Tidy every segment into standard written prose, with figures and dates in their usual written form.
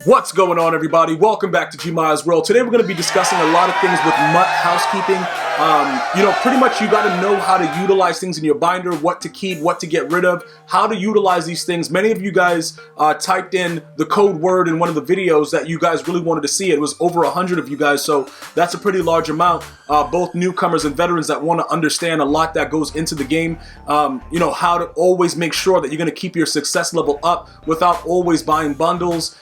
What's going on, everybody? Welcome back to GmiasWorld. Today we're going to be discussing a lot of things with MUT housekeeping. Pretty much you got to know how to utilize things in your binder, what to keep, what to get rid of, how to utilize these things. Many of you guys typed in the code word in one of the videos that you guys really wanted to see. It was over 100 of you guys, so that's a pretty large amount. Both newcomers and veterans that want to understand a lot that goes into the game. How to always make sure that you're going to keep your success level up without always buying bundles,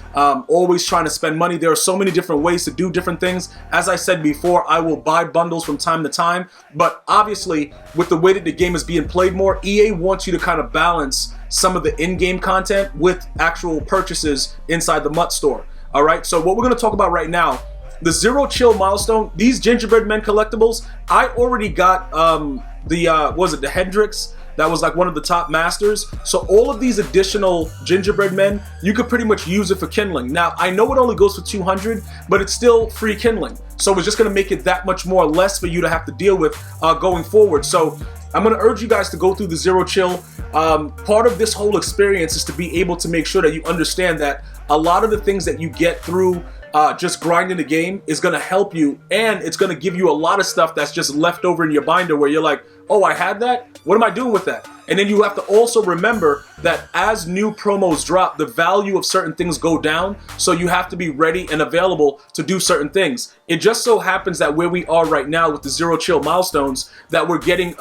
always trying to spend money. There are so many different ways to do different things. As I said before, I will buy bundles from time to time, but obviously with the way that the game is being played more, EA wants you to kind of balance some of the in-game content with actual purchases inside the MUT store. All right, so what we're going to talk about right now, the Zero Chill milestone, these Gingerbread Men collectibles, I already got the Hendrix. That was like one of the top masters. So all of these additional Gingerbread Men, you could pretty much use it for kindling. Now, I know it only goes for 200, but it's still free kindling. So it's just gonna make it that much more less for you to have to deal with going forward. So I'm gonna urge you guys to go through the Zero Chill. Part of this whole experience is to be able to make sure that you understand that a lot of the things that you get through just grinding the game is going to help you, and it's going to give you a lot of stuff that's just left over in your binder where you're like, oh, I had that? What am I doing with that? And then you have to also remember that as new promos drop, the value of certain things go down, so you have to be ready and available to do certain things. It just so happens that where we are right now with the Zero Chill milestones, that we're getting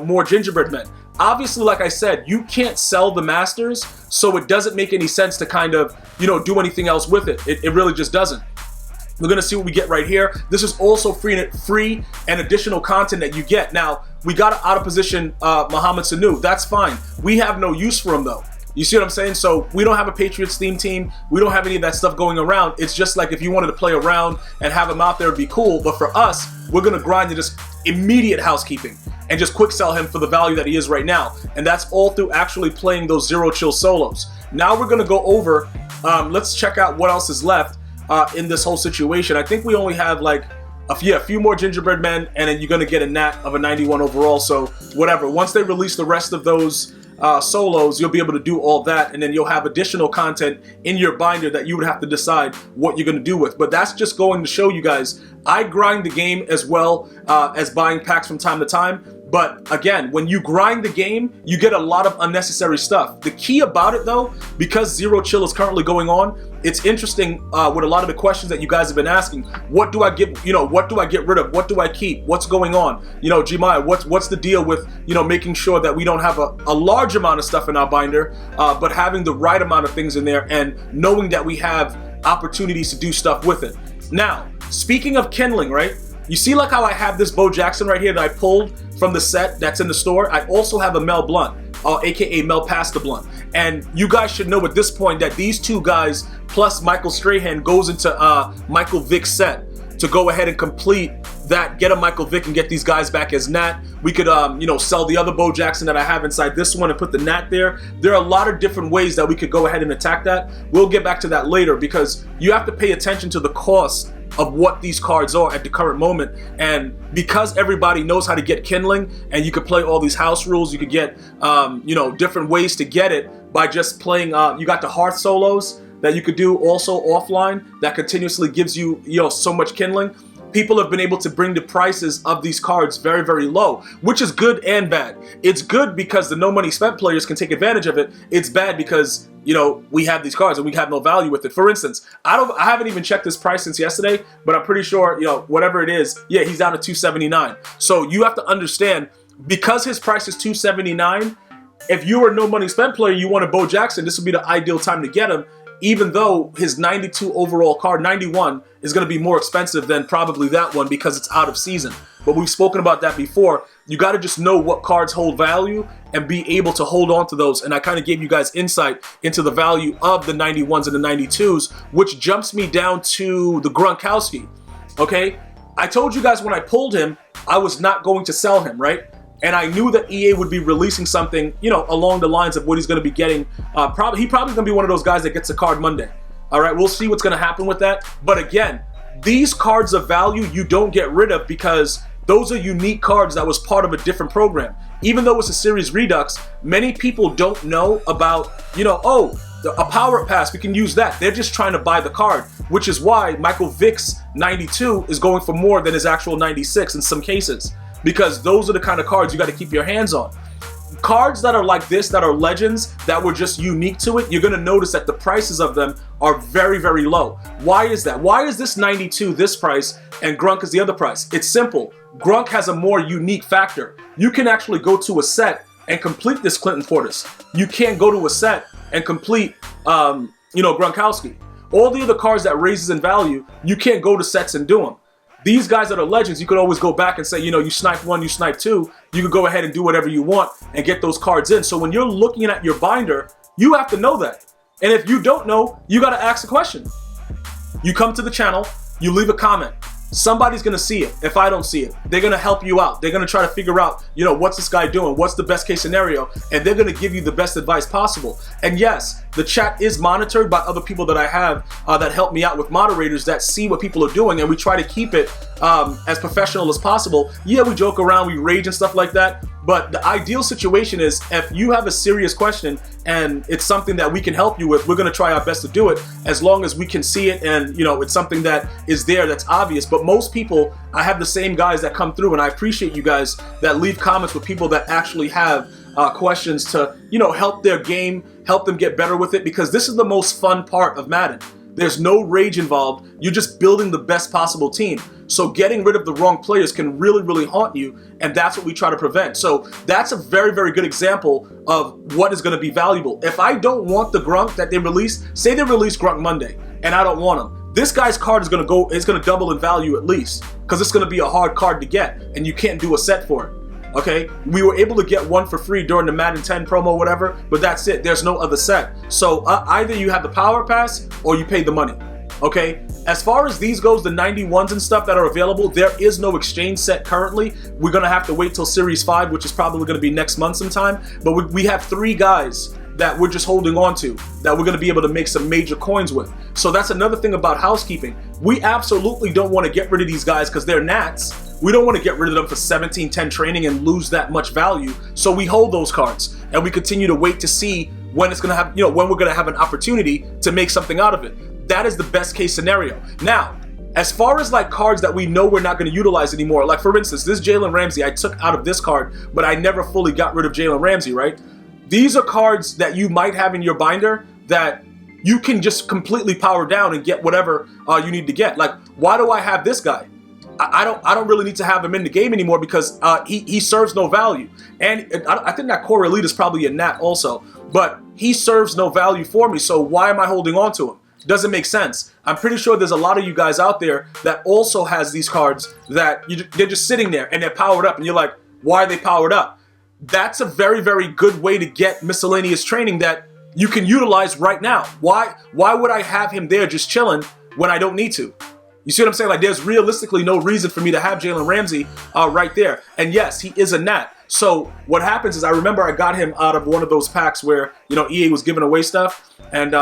more Gingerbread Men. Obviously, like I said, you can't sell the masters, so it doesn't make any sense to kind of, do anything else with it. It really just doesn't. We're gonna see what we get right here. This is also free and additional content that you get. Now, we got an out of position Mohamed Sanu. That's fine. We have no use for him though. You see what I'm saying? So we don't have a Patriots theme team. We don't have any of that stuff going around. It's just like if you wanted to play around and have him out there, it'd be cool. But for us, we're gonna grind to just immediate housekeeping and just quick sell him for the value that he is right now. And that's all through actually playing those Zero Chill solos. Now we're gonna go over, let's check out what else is left in this whole situation. I think we only have like a few more Gingerbread Men, and then you're gonna get a nat of a 91 overall, so whatever. Once they release the rest of those solos, you'll be able to do all that, and then you'll have additional content in your binder that you would have to decide what you're going to do with. But that's just going to show you guys, I grind the game as well as buying packs from time to time. But again, when you grind the game, you get a lot of unnecessary stuff. The key about it though, because Zero Chill is currently going on, it's interesting with a lot of the questions that you guys have been asking. What do I get, what do I get rid of? What do I keep? What's going on? Gmia, what's the deal with, making sure that we don't have a large amount of stuff in our binder, but having the right amount of things in there and knowing that we have opportunities to do stuff with it. Now, speaking of kindling, right? You see like how I have this Bo Jackson right here that I pulled from the set that's in the store? I also have a Mel Blunt, aka Mel Pasta Blunt. And you guys should know at this point that these two guys plus Michael Strahan goes into Michael Vick's set to go ahead and complete that, get a Michael Vick and get these guys back as Nat. We could sell the other Bo Jackson that I have inside this one and put the Nat there. There are a lot of different ways that we could go ahead and attack that. We'll get back to that later because you have to pay attention to the cost of what these cards are at the current moment. And because everybody knows how to get kindling and you could play all these house rules, you could get different ways to get it by just playing, you got the Hearth solos that you could do also offline that continuously gives you so much kindling. People have been able to bring the prices of these cards very, very low, which is good and bad. It's good because the no money spent players can take advantage of it. It's bad because we have these cards and we have no value with it. For instance, I haven't even checked this price since yesterday, but I'm pretty sure, whatever it is, yeah, he's down to 279. So you have to understand, because his price is 279, if you are a no money spent player, you want a Bo Jackson, this would be the ideal time to get him, even though his 92 overall card, 91, is going to be more expensive than probably that one because it's out of season. But we've spoken about that before. You got to just know what cards hold value and be able to hold on to those. And I kind of gave you guys insight into the value of the 91s and the 92s, which jumps me down to the Gronkowski. Okay? I told you guys when I pulled him, I was not going to sell him, right? And I knew that EA would be releasing something, along the lines of what he's going to be getting. He's probably going to be one of those guys that gets a card Monday. All right, we'll see what's going to happen with that. But again, these cards of value you don't get rid of because those are unique cards that was part of a different program. Even though it's a Series Redux, many people don't know about, a power up pass, we can use that. They're just trying to buy the card, which is why Michael Vick's 92 is going for more than his actual 96 in some cases, because those are the kind of cards you got to keep your hands on. Cards that are like this, that are legends, that were just unique to it, you're going to notice that the prices of them are very, very low. Why is that? Why is this 92 this price and Grunk is the other price? It's simple. Grunk has a more unique factor. You can actually go to a set and complete this Clinton Portis. You can't go to a set and complete, Gronkowski. All the other cards that raises in value, you can't go to sets and do them. These guys that are legends, you could always go back and say, you sniped one, you sniped two. You could go ahead and do whatever you want and get those cards in. So when you're looking at your binder, you have to know that. And if you don't know, you got to ask a question. You come to the channel, you leave a comment. Somebody's going to see it. If I don't see it, they're going to help you out. They're going to try to figure out, what's this guy doing? What's the best case scenario? And they're going to give you the best advice possible. And yes, the chat is monitored by other people that I have that help me out with moderators that see what people are doing. And we try to keep it as professional as possible. Yeah, we joke around, we rage and stuff like that. But the ideal situation is if you have a serious question and it's something that we can help you with, we're going to try our best to do it as long as we can see it and, it's something that is there that's obvious. But most people, I have the same guys that come through, and I appreciate you guys that leave comments with people that actually have questions to, help their game, help them get better with it, because this is the most fun part of Madden. There's no rage involved. You're just building the best possible team. So getting rid of the wrong players can really, really haunt you, and that's what we try to prevent. So that's a very, very good example of what is going to be valuable. If I don't want the Grunk that they release, say they release Grunk Monday, and I don't want him, this guy's card is going to double in value at least, because it's going to be a hard card to get, and you can't do a set for it. Okay, we were able to get one for free during the Madden 10 promo, whatever, but that's it. There's no other set. So either you have the power pass or you pay the money. Okay, as far as these goes, the 91s and stuff that are available, there is no exchange set currently. We're gonna have to wait till Series 5, which is probably gonna be next month sometime. But we have 3 guys that we're just holding on to that we're gonna be able to make some major coins with. So that's another thing about housekeeping. We absolutely don't want to get rid of these guys because they're gnats. We don't want to get rid of them for 17-10 training and lose that much value. So we hold those cards and we continue to wait to see when it's gonna have, when we're gonna have an opportunity to make something out of it. That is the best case scenario. Now, as far as like cards that we know we're not going to utilize anymore, like for instance, this Jalen Ramsey, I took out of this card, but I never fully got rid of Jalen Ramsey, right? These are cards that you might have in your binder that you can just completely power down and get whatever you need to get. Like, why do I have this guy? I don't really need to have him in the game anymore because he serves no value. And I think that core elite is probably a nat also, but he serves no value for me. So why am I holding on to him? Doesn't make sense. I'm pretty sure there's a lot of you guys out there that also has these cards that they're just sitting there and they're powered up and you're like, why are they powered up? That's a very, very good way to get miscellaneous training that you can utilize right now. Why would I have him there just chilling when I don't need to? You see what I'm saying? Like, there's realistically no reason for me to have Jalen Ramsey right there. And yes, he is a nat. So what happens is I remember I got him out of one of those packs where, EA was giving away stuff and,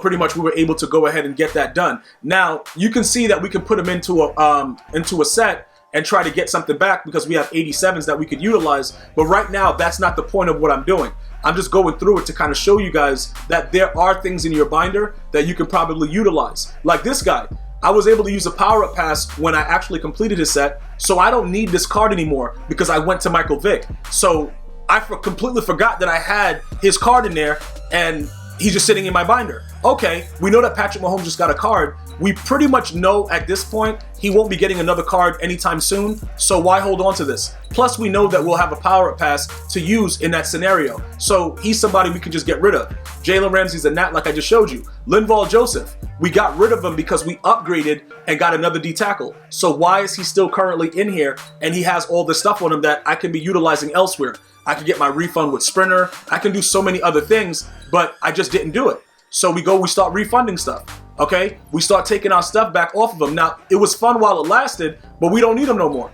pretty much we were able to go ahead and get that done. Now, you can see that we can put him into a set and try to get something back because we have 87s that we could utilize. But right now, that's not the point of what I'm doing. I'm just going through it to kind of show you guys that there are things in your binder that you can probably utilize. Like this guy, I was able to use a power-up pass when I actually completed his set, so I don't need this card anymore because I went to Michael Vick. So I completely forgot that I had his card in there and he's just sitting in my binder. Okay, we know that Patrick Mahomes just got a card. We pretty much know at this point he won't be getting another card anytime soon, so why hold on to this? Plus, we know that we'll have a power-up pass to use in that scenario. So he's somebody we can just get rid of. Jalen Ramsey's a nat like I just showed you. Linval Joseph, we got rid of him because we upgraded and got another D tackle. So why is he still currently in here and he has all this stuff on him that I can be utilizing elsewhere? I can get my refund with Sprinter. I can do so many other things, but I just didn't do it. So we start refunding stuff. Okay, we start taking our stuff back off of them. Now, it was fun while it lasted, but we don't need them no more.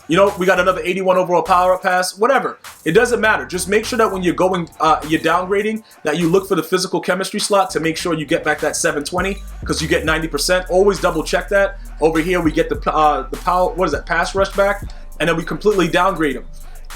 We got another 81 overall power-up pass, whatever. It doesn't matter. Just make sure that when you're going, you're downgrading, that you look for the physical chemistry slot to make sure you get back that 720 because you get 90%. Always double check that. Over here, we get the power, pass rush back, and then we completely downgrade them.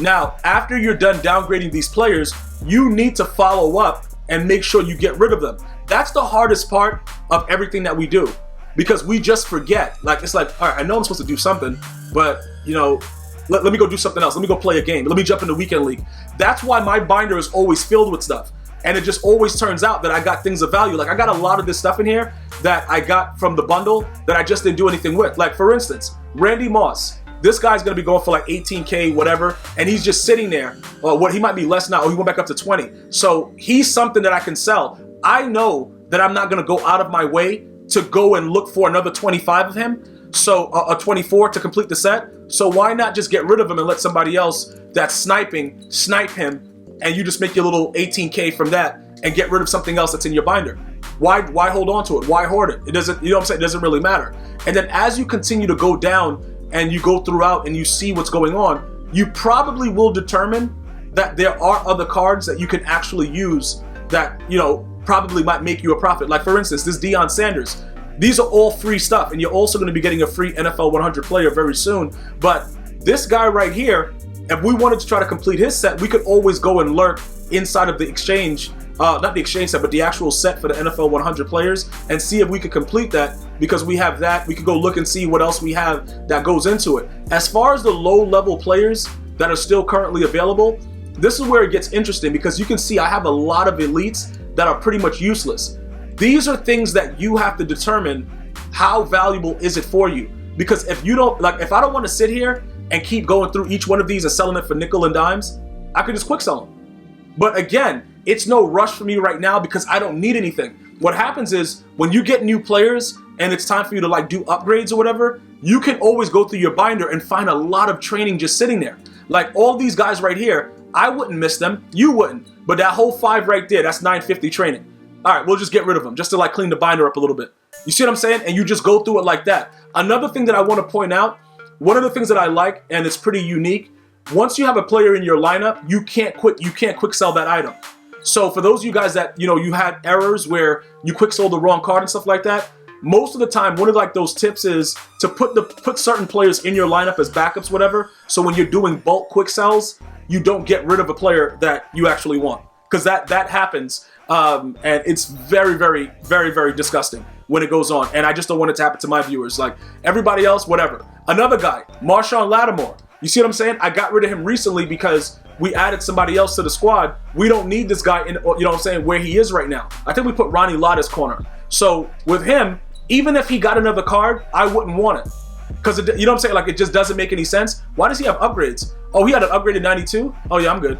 Now, after you're done downgrading these players, you need to follow up and make sure you get rid of them. That's the hardest part of everything that we do, because we just forget. Like, it's like, all right, I know I'm supposed to do something, but you know, let me go do something else. Let me go play a game. Let me jump into Weekend League. That's why my binder is always filled with stuff. And it just always turns out that I got things of value. Like, I got a lot of this stuff in here that I got from the bundle that I just didn't do anything with. Like, for instance, Randy Moss. This guy's gonna be going for like 18K, whatever, and he's just sitting there. Or what, he might be less now, or he went back up to 20. So he's something that I can sell. I know that I'm not gonna go out of my way to go and look for another 25 of him. So a 24 to complete the set. So why not just get rid of him and let somebody else that's sniping snipe him, and you just make your little 18K from that and get rid of something else that's in your binder? Why hold on to it? Why hoard it? It doesn't, you know what I'm saying? It doesn't really matter. And then as you continue to go down and you go throughout and you see what's going on, you probably will determine that there are other cards that you can actually use that, you know, probably might make you a profit. Like, for instance, this Deion Sanders. These are all free stuff, and you're also going to be getting a free NFL 100 player very soon. But this guy right here, if we wanted to try to complete his set, we could always go and lurk inside of the exchange, not the exchange set, but the actual set for the NFL 100 players, and see if we could complete that. Because we have that, we could go look and see what else we have that goes into it. As far as the low-level players that are still currently available, this is where it gets interesting, because you can see I have a lot of elites that are pretty much useless. These are things that you have to determine how valuable is it for you. Because if you don't, like, if I don't want to sit here and keep going through each one of these and selling it for nickel and dimes, I could just quick sell them. But again, it's no rush for me right now because I don't need anything. What happens is when you get new players and it's time for you to like do upgrades or whatever, you can always go through your binder and find a lot of training just sitting there. Like all these guys right here, I wouldn't miss them, you wouldn't. But that whole 5 right there, that's 950 training. All right, we'll just get rid of them just to like clean the binder up a little bit. You see what I'm saying? And you just go through it like that. Another thing that I want to point out, one of the things that I like, and it's pretty unique, once you have a player in your lineup, you can't quick sell that item. So for those of you guys that, you know, you had errors where you quick sold the wrong card and stuff like that, most of the time, one of like those tips is to put certain players in your lineup as backups, whatever. So when you're doing bulk quick sells, you don't get rid of a player that you actually want, because that happens. And it's very, very, very, very disgusting when it goes on. And I just don't want it to happen to my viewers. Like everybody else, whatever. Another guy, Marshawn Lattimore. You see what I'm saying? I got rid of him recently because we added somebody else to the squad. We don't need this guy in, you know what I'm saying, where he is right now. I think we put Ronnie Lott as corner. So with him, even if he got another card, I wouldn't want it. Because, you know what I'm saying? Like, it just doesn't make any sense. Why does he have upgrades? Oh, he had an upgraded 92? Oh, yeah, I'm good.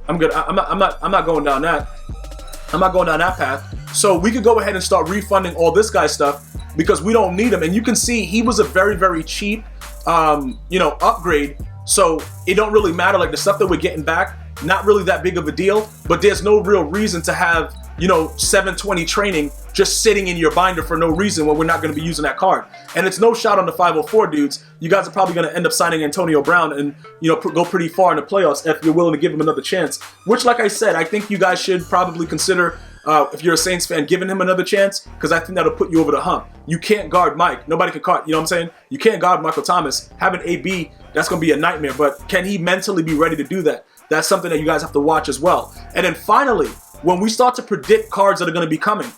I'm good. I'm not going down that. I'm not going down that path. So we could go ahead and start refunding all this guy's stuff because we don't need him. And you can see he was a very, very cheap, you know, upgrade. So it don't really matter. Like the stuff that we're getting back, not really that big of a deal. But there's no real reason to have, you know, 720 training just sitting in your binder for no reason when we're not going to be using that card. And it's no shot on the 504 dudes. You guys are probably going to end up signing Antonio Brown and, you know, go pretty far in the playoffs if you're willing to give him another chance. Which, like I said, I think you guys should probably consider, if you're a Saints fan, giving him another chance, because I think that'll put you over the hump. You can't guard Mike. Nobody can guard, you know what I'm saying? You can't guard Michael Thomas. Having AB, that's going to be a nightmare. But can he mentally be ready to do that? That's something that you guys have to watch as well. And then finally, when we start to predict cards that are going to be coming,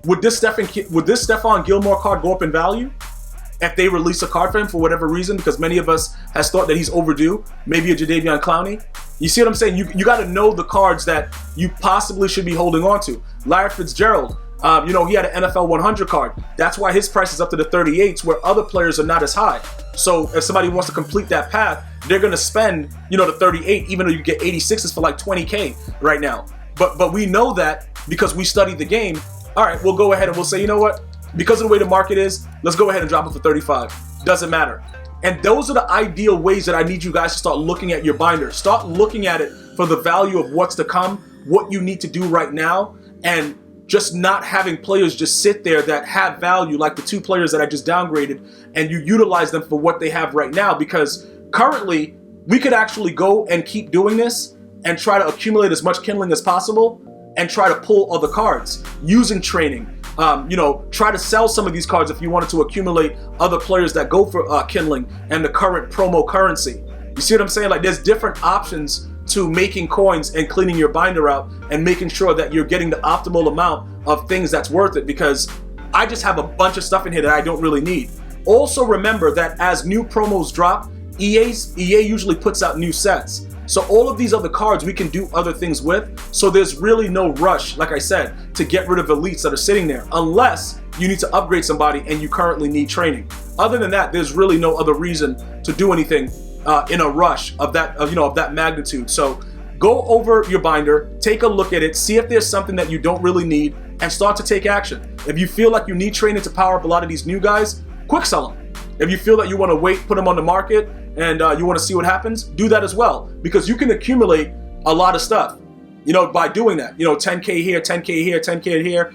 would this Stephon Gilmore card go up in value if they release a card for him for whatever reason? Because many of us has thought that he's overdue. Maybe a Jadeveon Clowney. You see what I'm saying? You got to know the cards that you possibly should be holding on to. Larry Fitzgerald, you know, he had an NFL 100 card. That's why his price is up to the 38s, where other players are not as high. So if somebody wants to complete that path, they're going to spend, you know, the 38, even though you get 86s for like 20K right now. But we know that because we studied the game. All right, we'll go ahead and we'll say, you know what? Because of the way the market is, let's go ahead and drop it for 35. Doesn't matter. And those are the ideal ways that I need you guys to start looking at your binder. Start looking at it for the value of what's to come, what you need to do right now, and just not having players just sit there that have value, like the 2 players that I just downgraded, and you utilize them for what they have right now. Because currently, we could actually go and keep doing this and try to accumulate as much kindling as possible and try to pull other cards using training. You know, try to sell some of these cards if you wanted to accumulate other players that go for kindling and the current promo currency. You see what I'm saying? Like, there's different options to making coins and cleaning your binder out and making sure that you're getting the optimal amount of things that's worth it, because I just have a bunch of stuff in here that I don't really need. Also remember that as new promos drop, EA usually puts out new sets. So all of these other cards we can do other things with, so there's really no rush, like I said, to get rid of elites that are sitting there, unless you need to upgrade somebody and you currently need training. Other than that, there's really no other reason to do anything in a rush of that, of that magnitude. So go over your binder, take a look at it, see if there's something that you don't really need, and start to take action. If you feel like you need training to power up a lot of these new guys, quick sell them. If you feel that you want to wait, put them on the market, and you want to see what happens, do that as well, because you can accumulate a lot of stuff, by doing that. 10K here, 10K here, 10K here.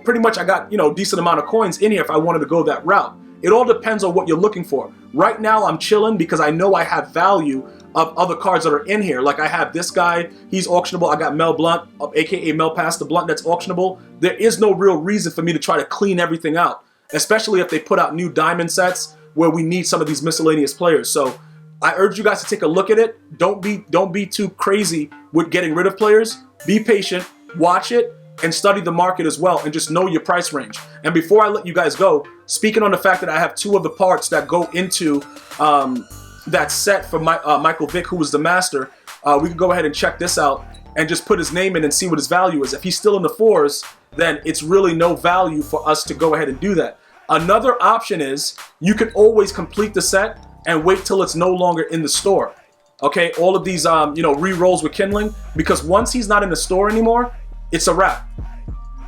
Pretty much I got, decent amount of coins in here if I wanted to go that route. It all depends on what you're looking for. Right now I'm chilling because I know I have value of other cards that are in here. Like I have this guy, he's auctionable. I got Mel Blunt, aka Mel Pass the Blunt, that's auctionable. There is no real reason for me to try to clean everything out, especially if they put out new diamond sets where we need some of these miscellaneous players. So I urge you guys to take a look at it. Don't be too crazy with getting rid of players. Be patient, watch it, and study the market as well, and just know your price range. And before I let you guys go, speaking on the fact that I have 2 of the parts that go into that set for Michael Vick, who was the master, we can go ahead and check this out and just put his name in and see what his value is. If he's still in the 4s, then it's really no value for us to go ahead and do that. Another option is you could always complete the set and wait till it's no longer in the store. Okay, all of these re-rolls with kindling, because once he's not in the store anymore, it's a wrap.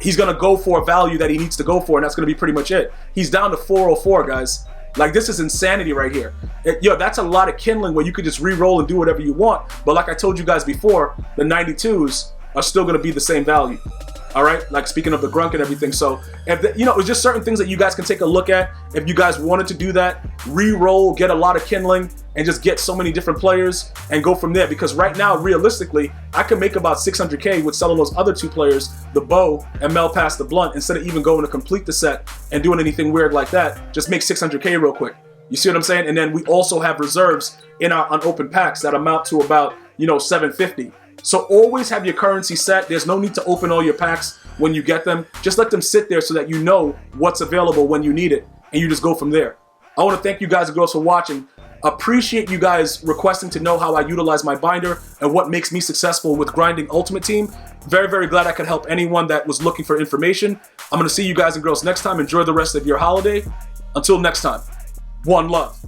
He's gonna go for a value that he needs to go for, and that's gonna be pretty much it. He's down to 404, guys. Like, this is insanity right here. That's a lot of kindling where you could just re-roll and do whatever you want. But like I told you guys before, the 92s are still gonna be the same value. All right, like speaking of the grunk and everything. So if it's just certain things that you guys can take a look at. If you guys wanted to do that, re-roll, get a lot of kindling, and just get so many different players and go from there. Because right now, realistically, I can make about 600K with selling those other 2 players, the Bow and Mel Pass the Blunt, instead of even going to complete the set and doing anything weird like that. Just make 600K real quick. You see what I'm saying? And then we also have reserves in our unopened packs that amount to about 750. So always have your currency set. There's no need to open all your packs when you get them. Just let them sit there so that you know what's available when you need it, and you just go from there. I want to thank you guys and girls for watching. Appreciate you guys requesting to know how I utilize my binder and what makes me successful with grinding Ultimate Team. Very, very glad I could help anyone that was looking for information. I'm going to see you guys and girls next time. Enjoy the rest of your holiday. Until next time, one love.